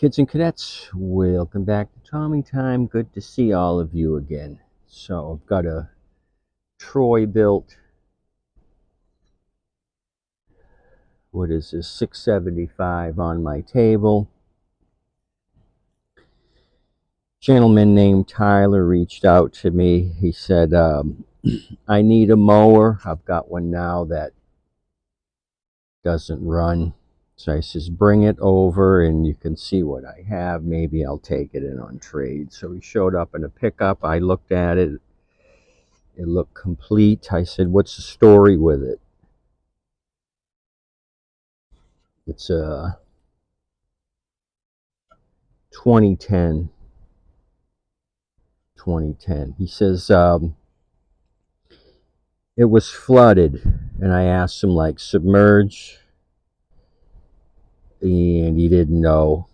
Kids and cadets, welcome back to Tommy Time. Good to see all of you again. So I've got a Troy-Bilt, what is this, 675 on my table. Gentleman named Tyler reached out to me. He said, I need a mower. I've got one now that doesn't run. So I says, bring it over and you can see what I have. Maybe I'll take it in on trade. So he showed up in a pickup. I looked at it. It looked complete. I said, what's the story with it? It's a 2010. He says, it was flooded. And I asked him, like, submerge? And he didn't know.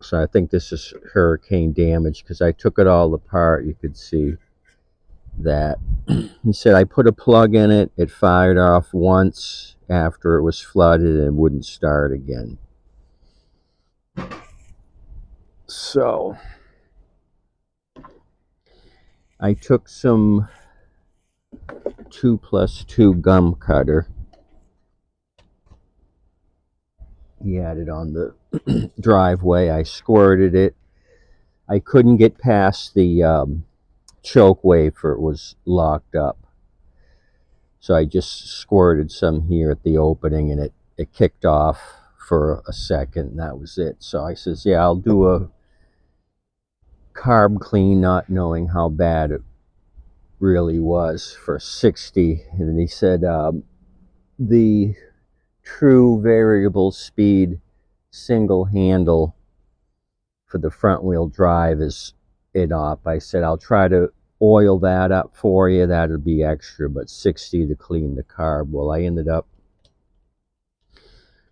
So I think this is hurricane damage because I took it all apart. You could see that. He said, I put a plug in it. It fired off once after it was flooded and it wouldn't start again. So I took some 2+2 gum cutter. He had it on the driveway. I squirted it. I couldn't get past the choke wafer. It was locked up. So I just squirted some here at the opening and it kicked off for a second and that was it. So I says, yeah, I'll do a carb clean, not knowing how bad it really was, for 60. And then he said, the true variable speed single handle for the front wheel drive is it up. I said, I'll try to oil that up for you. That'll be extra, but 60 to clean the carb. Well, I ended up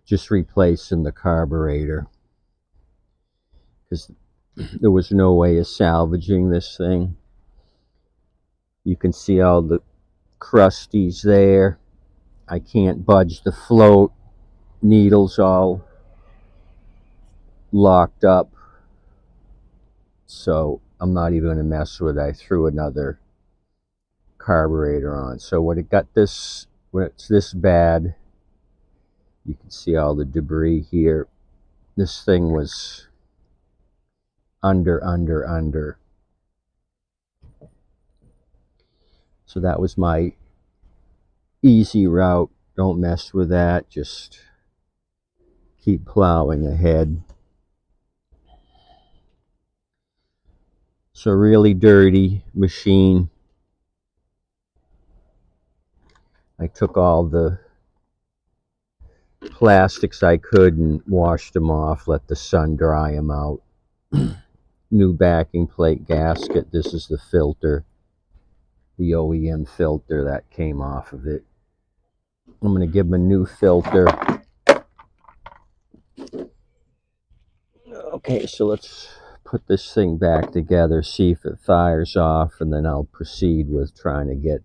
just replacing the carburetor because there was no way of salvaging this thing. You can see all the crusties there. I can't budge the float. Needles all locked up. So I'm not even going to mess with it. I threw another carburetor on. So when it's this bad, you can see all the debris here. This thing was under. So that was my easy route. Don't mess with that. Just keep plowing ahead. So really dirty machine. I took all the plastics I could and washed them off, let the sun dry them out. New backing plate gasket. This is the filter, the OEM filter that came off of it. I'm going to give them a new filter. Okay, so let's put this thing back together, see if it fires off, and then I'll proceed with trying to get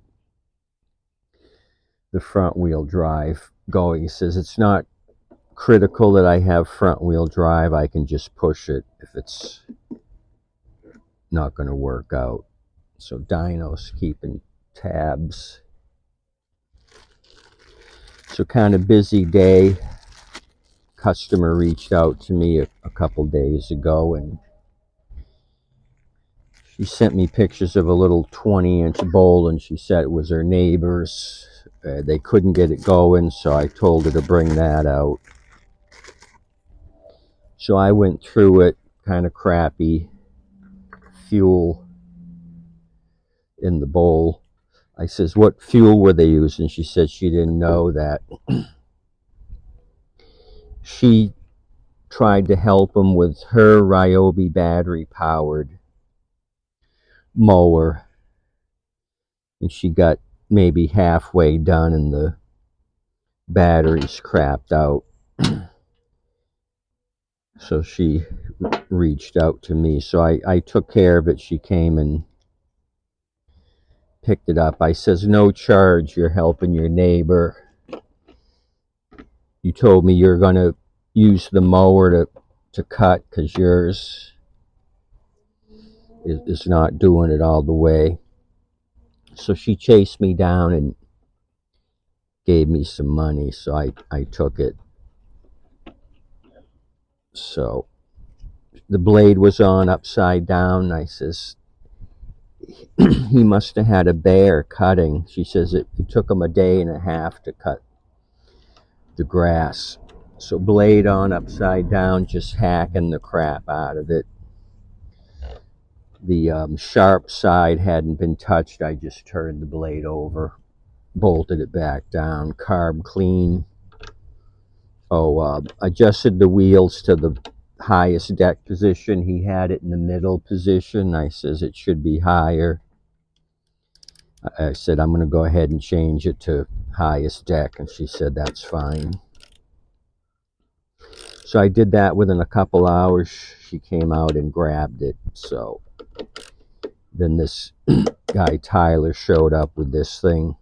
the front wheel drive going. He says it's not critical that I have front wheel drive. I can just push it if it's not going to work out. So dyno's keeping tabs. So kind of busy day. Customer reached out to me a couple days ago and she sent me pictures of a little 20-inch bowl and she said it was her neighbor's. They couldn't get it going, so I told her to bring that out. So I went through it, kind of crappy fuel in the bowl. I says, what fuel were they using? She said she didn't know that. She tried to help them with her Ryobi battery-powered mower, and she got maybe halfway done and the batteries crapped out. So she reached out to me. So I took care of it. She came and picked it up. I says, no charge. You're helping your neighbor. You told me you're going to use the mower to cut because yours is not doing it all the way. So she chased me down and gave me some money, so I took it. So the blade was on upside down. I says, he must have had a bear cutting. She says it took him a day and a half to cut the grass. So blade on upside down, just hacking the crap out of it. The sharp side hadn't been touched. I just turned the blade over, bolted it back down, carb clean. Adjusted the wheels to the highest deck position. He had it in the middle position. I says it should be higher. I said I'm going to go ahead and change it to highest deck, and she said that's fine. So I did that within a couple hours. She came out and grabbed it. So then this guy Tyler showed up with this thing.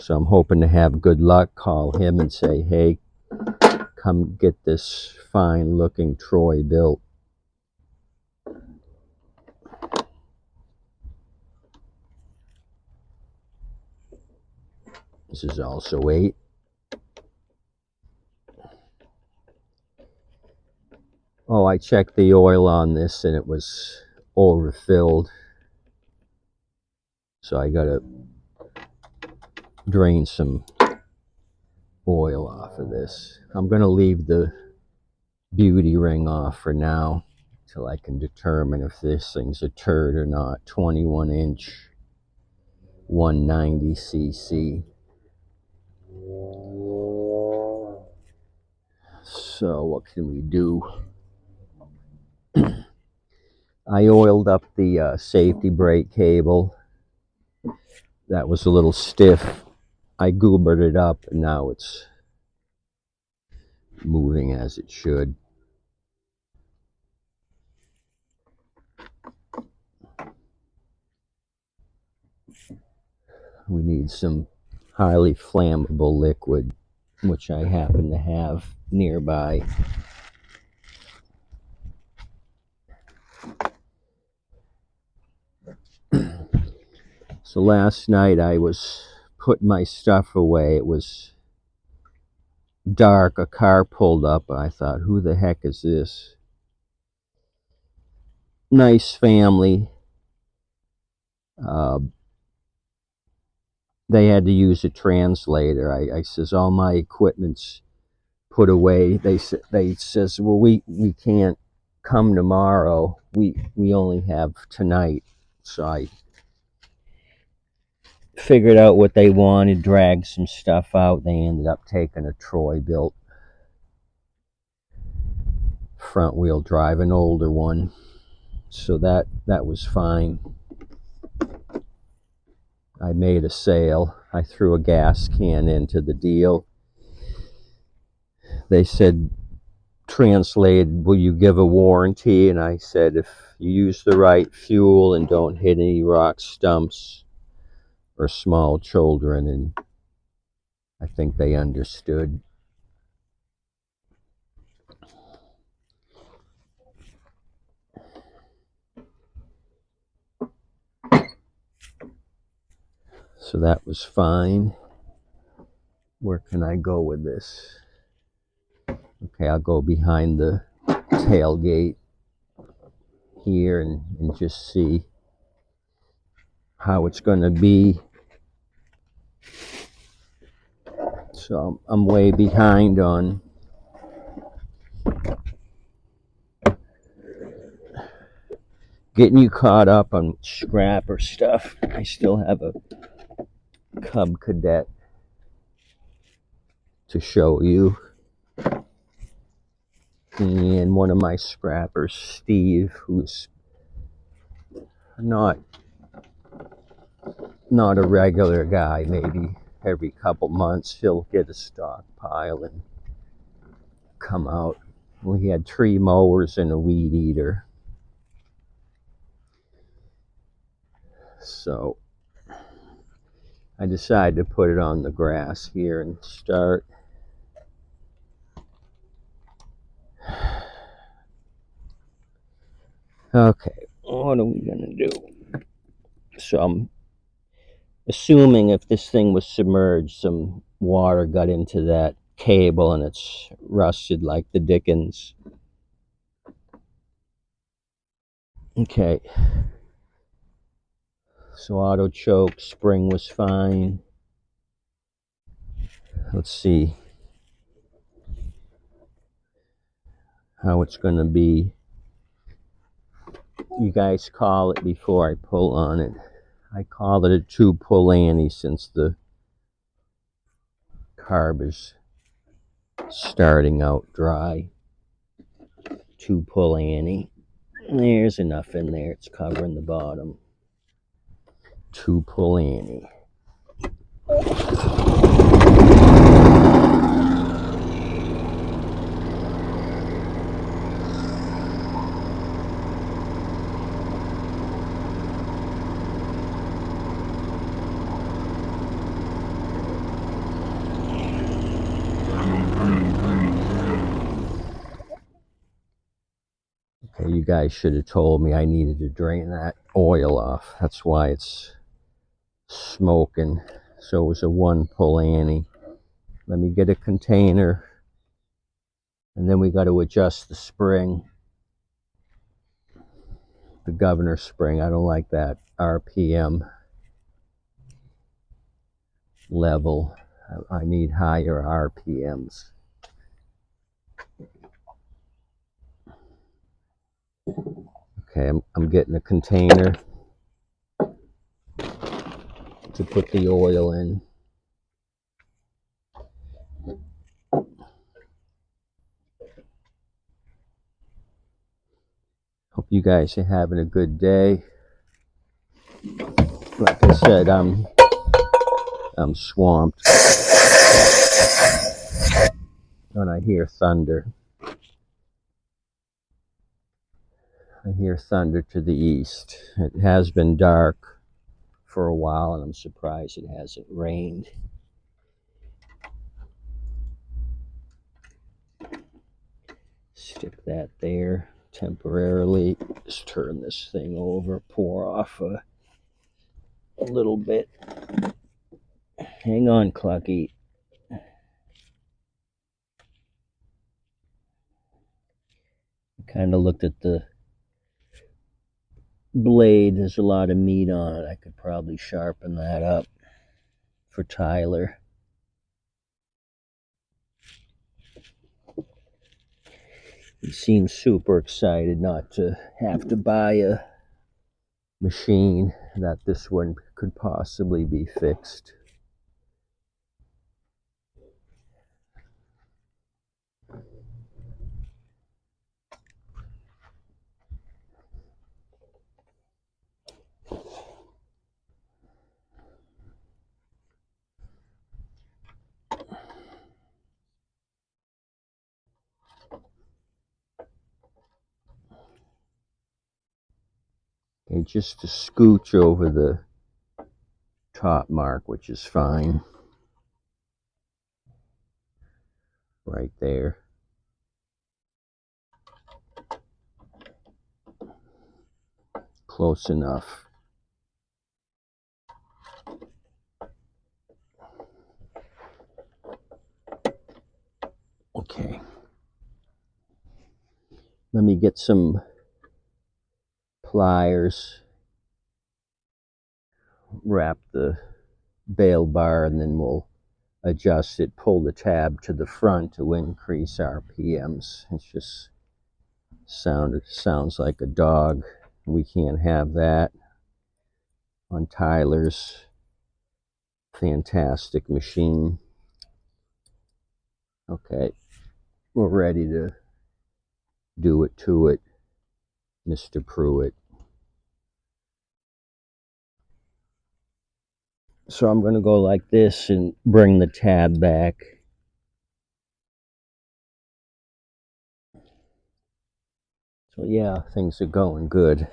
So I'm hoping to have good luck, call him and say, hey, come get this fine looking Troy-Bilt. This is also 8. Oh, I checked the oil on this and it was overfilled. So I gotta drain some oil off of this. I'm gonna leave the beauty ring off for now till I can determine if this thing's a turd or not. 21 inch, 190 cc. So what can we do? I oiled up the safety brake cable. That was a little stiff. I goobered it up and now it's moving as it should. We need some highly flammable liquid, which I happen to have nearby. So last night I was putting my stuff away. It was dark. A car pulled up and I thought, who the heck is this? Nice family. They had to use a translator. I says, all my equipment's put away. They says, well, we can't come tomorrow. We only have tonight. So I figured out what they wanted, dragged some stuff out. They ended up taking a Troy-Bilt front wheel drive, an older one. So that was fine. I made a sale. I threw a gas can into the deal. They said, translated, will you give a warranty? And I said, if you use the right fuel and don't hit any rock stumps or small children. And I think they understood. So that was fine. Where can I go with this? Okay, I'll go behind the tailgate here and just see how it's going to be. So I'm way behind on getting you caught up on scrapper stuff. I still have a Cub Cadet to show you. And one of my scrappers, Steve, who's not a regular guy, maybe every couple months he'll get a stockpile and come out. Well, he had 3 mowers and a weed eater. So I decided to put it on the grass here and start. Okay, what are we gonna do? So I'm assuming if this thing was submerged, some water got into that cable and it's rusted like the dickens. Okay, so auto choke, spring was fine. Let's see how it's gonna be. You guys call it before I pull on it. I call it a 2-pull ante since the carb is starting out dry. 2-pull ante. There's enough in there, it's covering the bottom. 2-pull ante. Okay, you guys should have told me I needed to drain that oil off. That's why it's smoking. So it was a 1-pull ante. Let me get a container, and then we got to adjust the spring, the governor spring. I don't like that RPM level. I need higher RPMs. Okay, I'm getting a container to put the oil in. Hope you guys are having a good day. Like I said, I'm swamped, and I hear thunder. I hear thunder to the east. It has been dark for a while, and I'm surprised it hasn't rained. Stick that there temporarily. Just turn this thing over, pour off a little bit. Hang on, Clucky. Kind of looked at the blade. There's a lot of meat on it. I could probably sharpen that up for Tyler. He seems super excited not to have to buy a machine, that this one could possibly be fixed. Okay, just to scooch over the top mark, which is fine. Right there. Close enough. Okay. Let me get some pliers, wrap the bail bar, and then we'll adjust it, pull the tab to the front to increase RPMs. It's just sounds like a dog. We can't have that on Tyler's fantastic machine. Okay, we're ready to do it to it, Mr. Pruitt. So I'm going to go like this and bring the tab back. So yeah, things are going good.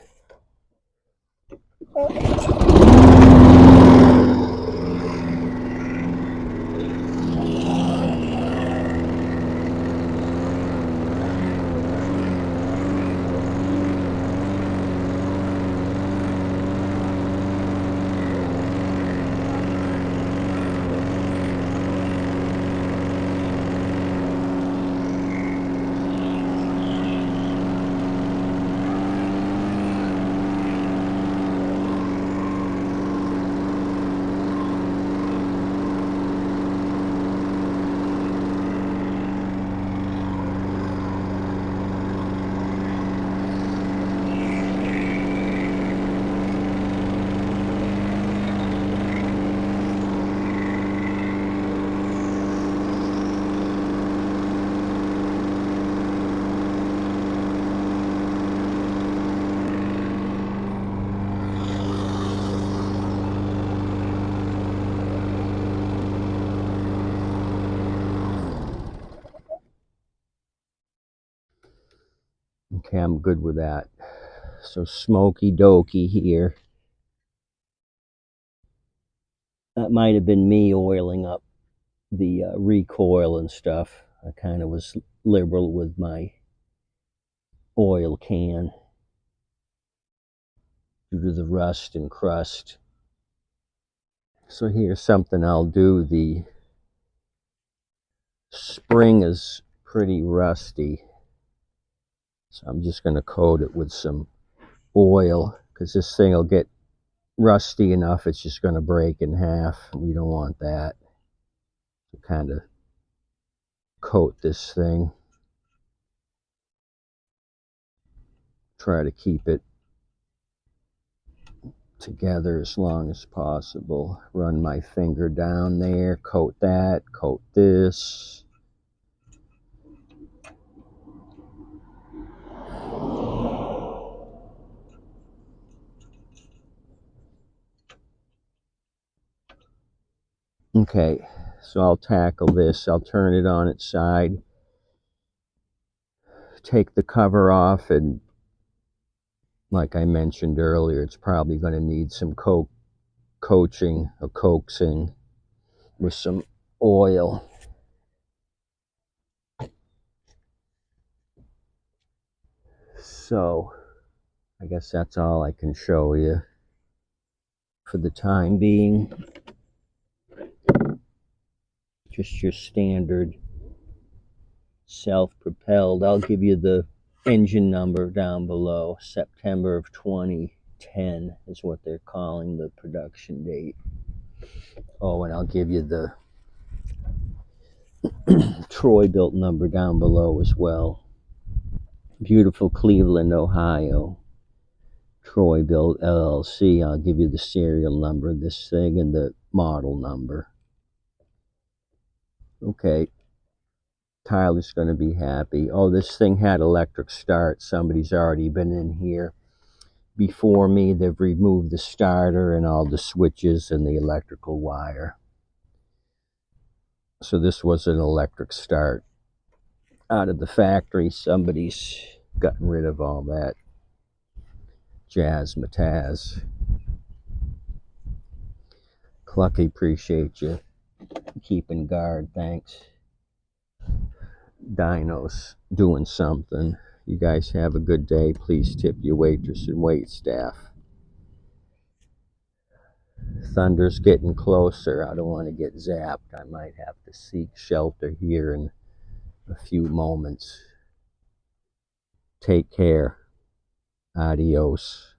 Okay, I'm good with that. So smoky dokey here. That might have been me oiling up the recoil and stuff. I kind of was liberal with my oil can due to the rust and crust. So here's something I'll do. The spring is pretty rusty, so I'm just going to coat it with some oil, because this thing will get rusty enough it's just going to break in half. We don't want that. So kind of coat this thing, try to keep it together as long as possible. Run my finger down there, coat that, coat this. Okay, so I'll tackle this. I'll turn it on its side, take the cover off, and like I mentioned earlier, it's probably going to need some coaching or coaxing with some oil. So I guess that's all I can show you for the time being. Just your standard self-propelled. I'll give you the engine number down below. September of 2010 is what they're calling the production date. Oh, and I'll give you the Troy-Bilt number down below as well. Beautiful Cleveland, Ohio. Troy-Bilt LLC. I'll give you the serial number of this thing and the model number. Okay, Tyler's going to be happy. Oh, this thing had electric start. Somebody's already been in here before me. They've removed the starter and all the switches and the electrical wire. So this was an electric start out of the factory. Somebody's gotten rid of all that jazzmatazz. Clucky, appreciate you keeping guard. Thanks. Dino's doing something. You guys have a good day. Please tip your waitress and wait staff. Thunder's getting closer. I don't want to get zapped. I might have to seek shelter here in a few moments. Take care. Adios.